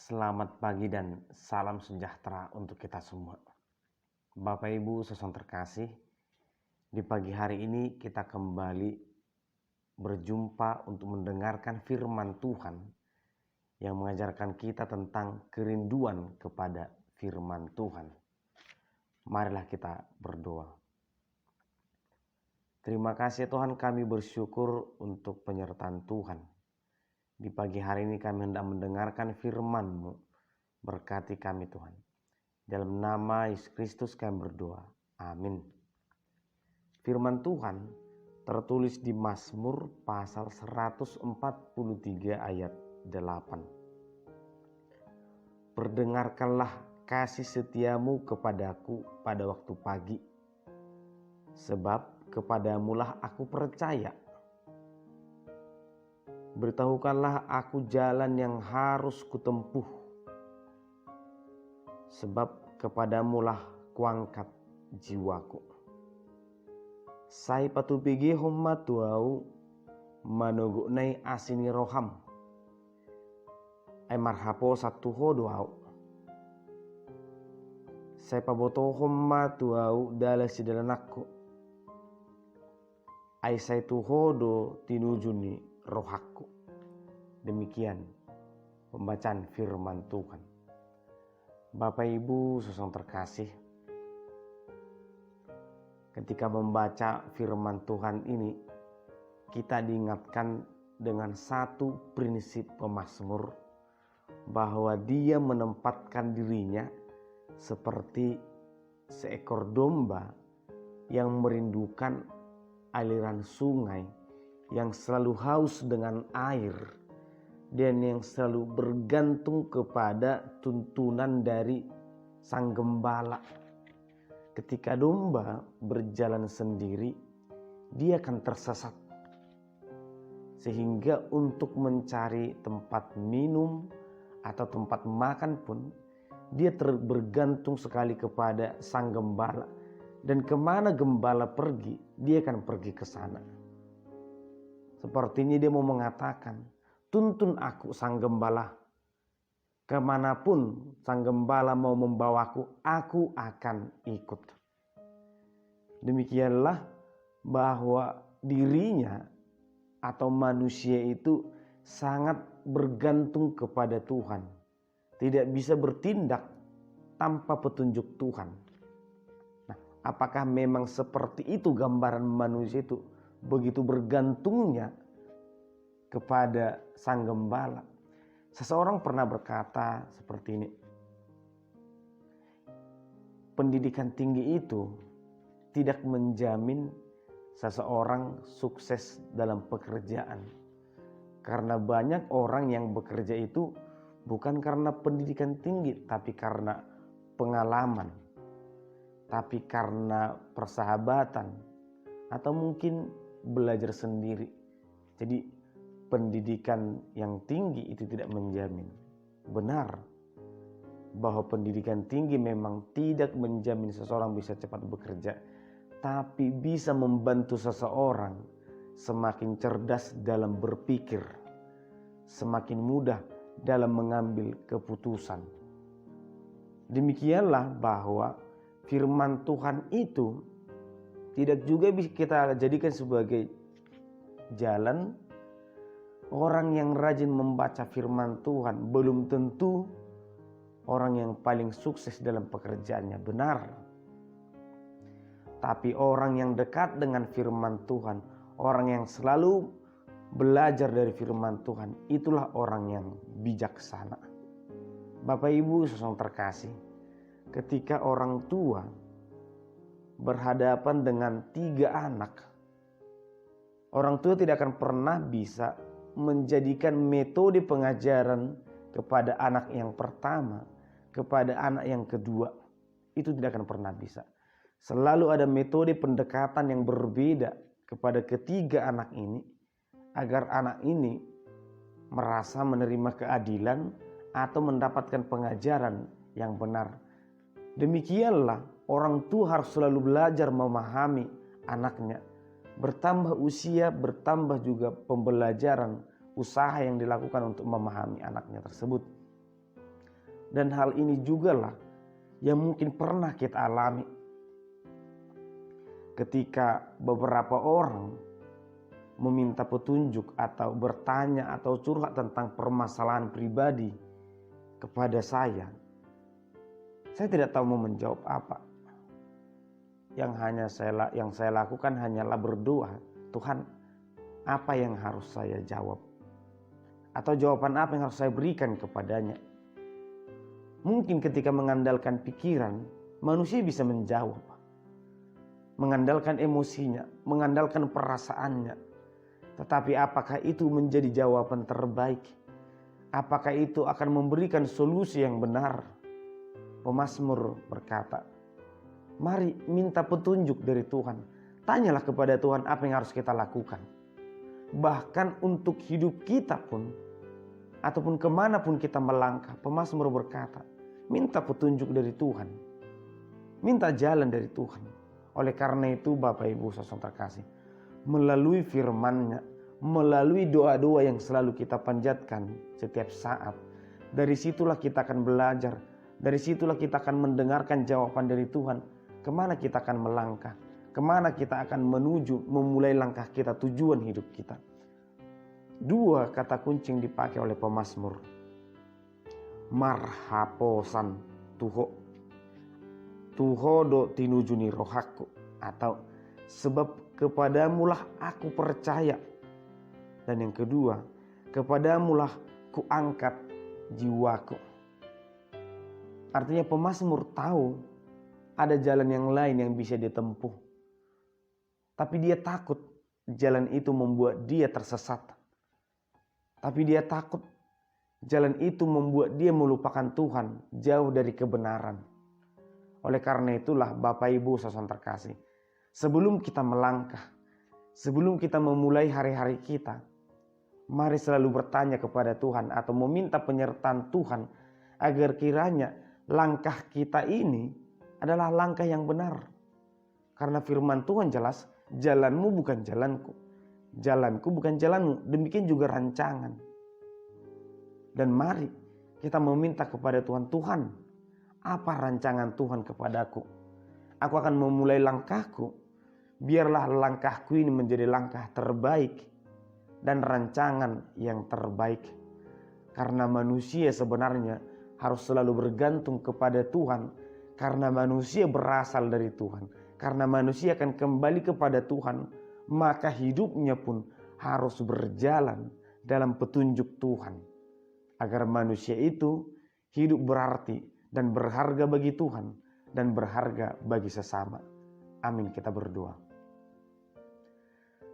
Selamat pagi dan salam sejahtera untuk kita semua. Bapak Ibu saudara terkasih, di pagi hari ini kita kembali berjumpa untuk mendengarkan firman Tuhan yang mengajarkan kita tentang kerinduan kepada firman Tuhan. Marilah kita berdoa. Terima kasih Tuhan, kami bersyukur untuk penyertaan Tuhan. Di pagi hari ini kami hendak mendengarkan firman-Mu. Berkati kami Tuhan. Dalam nama Yesus Kristus kami berdoa. Amin. Firman Tuhan tertulis di Mazmur pasal 143 ayat 8. Perdengarkanlah kasih setiamu kepadaku pada waktu pagi. Sebab kepadamulah aku percaya. Beritahukanlah aku jalan yang harus kutempuh. Sebab kepadamulah kuangkat jiwaku. Sai patupigi homma tuau manogunai asini roham. Ai marhapo satu hodoau. Sai paboto homma tuau dala sidalanakku. Ai sai tu hodo tinujuni rohaku. Demikian pembacaan firman Tuhan. Bapak Ibu saudara terkasih, ketika membaca firman Tuhan ini, kita diingatkan dengan satu prinsip pemazmur, bahwa dia menempatkan dirinya seperti seekor domba yang merindukan aliran sungai, yang selalu haus dengan air, dan yang selalu bergantung kepada tuntunan dari sang gembala. Ketika domba berjalan sendiri, dia akan tersesat. Sehingga untuk mencari tempat minum atau tempat makan pun, dia bergantung sekali kepada sang gembala. Dan kemana gembala pergi, dia akan pergi ke sana. Sepertinya dia mau mengatakan, tuntun aku sang gembala. Kemanapun sang gembala mau membawaku, aku akan ikut. Demikianlah bahwa dirinya atau manusia itu sangat bergantung kepada Tuhan. Tidak bisa bertindak tanpa petunjuk Tuhan. Nah, apakah memang seperti itu gambaran manusia itu? Begitu bergantungnya kepada sang gembala. Seseorang pernah berkata seperti ini. Pendidikan tinggi itu tidak menjamin seseorang sukses dalam pekerjaan. Karena banyak orang yang bekerja itu bukan karena pendidikan tinggi, tapi karena pengalaman, tapi karena persahabatan, atau mungkin belajar sendiri. Jadi pendidikan yang tinggi itu tidak menjamin. Benar bahwa pendidikan tinggi memang tidak menjamin seseorang bisa cepat bekerja, tapi bisa membantu seseorang semakin cerdas dalam berpikir, semakin mudah dalam mengambil keputusan. Demikianlah bahwa firman Tuhan itu tidak juga bisa kita jadikan sebagai jalan. Orang yang rajin membaca firman Tuhan belum tentu orang yang paling sukses dalam pekerjaannya, benar. Tapi orang yang dekat dengan firman Tuhan, orang yang selalu belajar dari firman Tuhan, itulah orang yang bijaksana. Bapak Ibu saudara terkasih, ketika orang tua berhadapan dengan 3 anak, orang tua tidak akan pernah bisa menjadikan metode pengajaran kepada anak yang pertama, kepada anak yang kedua. Itu tidak akan pernah bisa. Selalu ada metode pendekatan yang berbeda kepada ketiga anak ini, agar anak ini merasa menerima keadilan atau mendapatkan pengajaran yang benar. Demikianlah orang tua harus selalu belajar memahami anaknya. Bertambah usia, bertambah juga pembelajaran, usaha yang dilakukan untuk memahami anaknya tersebut. Dan hal ini jugalah yang mungkin pernah kita alami ketika beberapa orang meminta petunjuk atau bertanya atau curhat tentang permasalahan pribadi kepada saya. Saya tidak tahu mau menjawab apa. Yang saya lakukan hanyalah berdoa, Tuhan, apa yang harus saya jawab? Atau jawaban apa yang harus saya berikan kepadanya? Mungkin ketika mengandalkan pikiran, manusia bisa menjawab. Mengandalkan emosinya, mengandalkan perasaannya. Tetapi apakah itu menjadi jawaban terbaik? Apakah itu akan memberikan solusi yang benar? Pemazmur berkata, mari minta petunjuk dari Tuhan. Tanyalah kepada Tuhan apa yang harus kita lakukan. Bahkan untuk hidup kita pun, ataupun kemanapun kita melangkah, pemazmur berkata, minta petunjuk dari Tuhan. Minta jalan dari Tuhan. Oleh karena itu Bapak Ibu saudara terkasih, melalui firman-Nya, melalui doa-doa yang selalu kita panjatkan setiap saat, dari situlah kita akan belajar, dari situlah kita akan mendengarkan jawaban dari Tuhan, kemana kita akan melangkah, kemana kita akan menuju, memulai langkah kita, tujuan hidup kita. Dua kata kunci yang dipakai oleh pemazmur, marhaposan Tuho do tinujuni rohaku, atau sebab kepadamulah aku percaya. Dan yang kedua, kepadamulah kuangkat jiwaku. Artinya pemazmur tahu ada jalan yang lain yang bisa ditempuh. Tapi dia takut jalan itu membuat dia tersesat. Tapi dia takut jalan itu membuat dia melupakan Tuhan, jauh dari kebenaran. Oleh karena itulah Bapak Ibu saudara terkasih, sebelum kita melangkah, sebelum kita memulai hari-hari kita, mari selalu bertanya kepada Tuhan atau meminta penyertaan Tuhan agar kiranya langkah kita ini adalah langkah yang benar. Karena firman Tuhan jelas, jalanmu bukan jalanku, jalanku bukan jalanmu, demikian juga rancangan. Dan mari kita meminta kepada Tuhan, Tuhan, apa rancangan Tuhan kepadaku? Aku akan memulai langkahku, biarlah langkahku ini menjadi langkah terbaik dan rancangan yang terbaik. Karena manusia sebenarnya harus selalu bergantung kepada Tuhan, karena manusia berasal dari Tuhan. Karena manusia akan kembali kepada Tuhan, maka hidupnya pun harus berjalan dalam petunjuk Tuhan. Agar manusia itu hidup berarti dan berharga bagi Tuhan dan berharga bagi sesama. Amin, kita berdoa.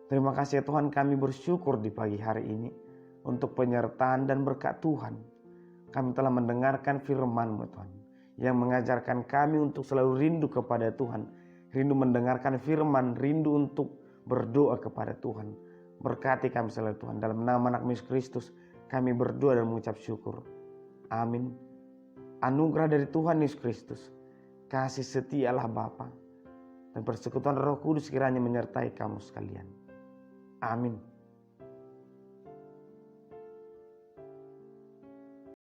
Terima kasih ya Tuhan, kami bersyukur di pagi hari ini untuk penyertaan dan berkat Tuhan. Kami telah mendengarkan firman-Mu Tuhan, yang mengajarkan kami untuk selalu rindu kepada Tuhan, rindu mendengarkan firman, rindu untuk berdoa kepada Tuhan. Berkati kami selalu Tuhan, dalam nama anak Yesus Kristus kami berdoa dan mengucap syukur. Amin. Anugerah dari Tuhan Yesus Kristus, kasih setia Allah Bapa, dan persekutuan Roh Kudus kiranya menyertai kamu sekalian. Amin.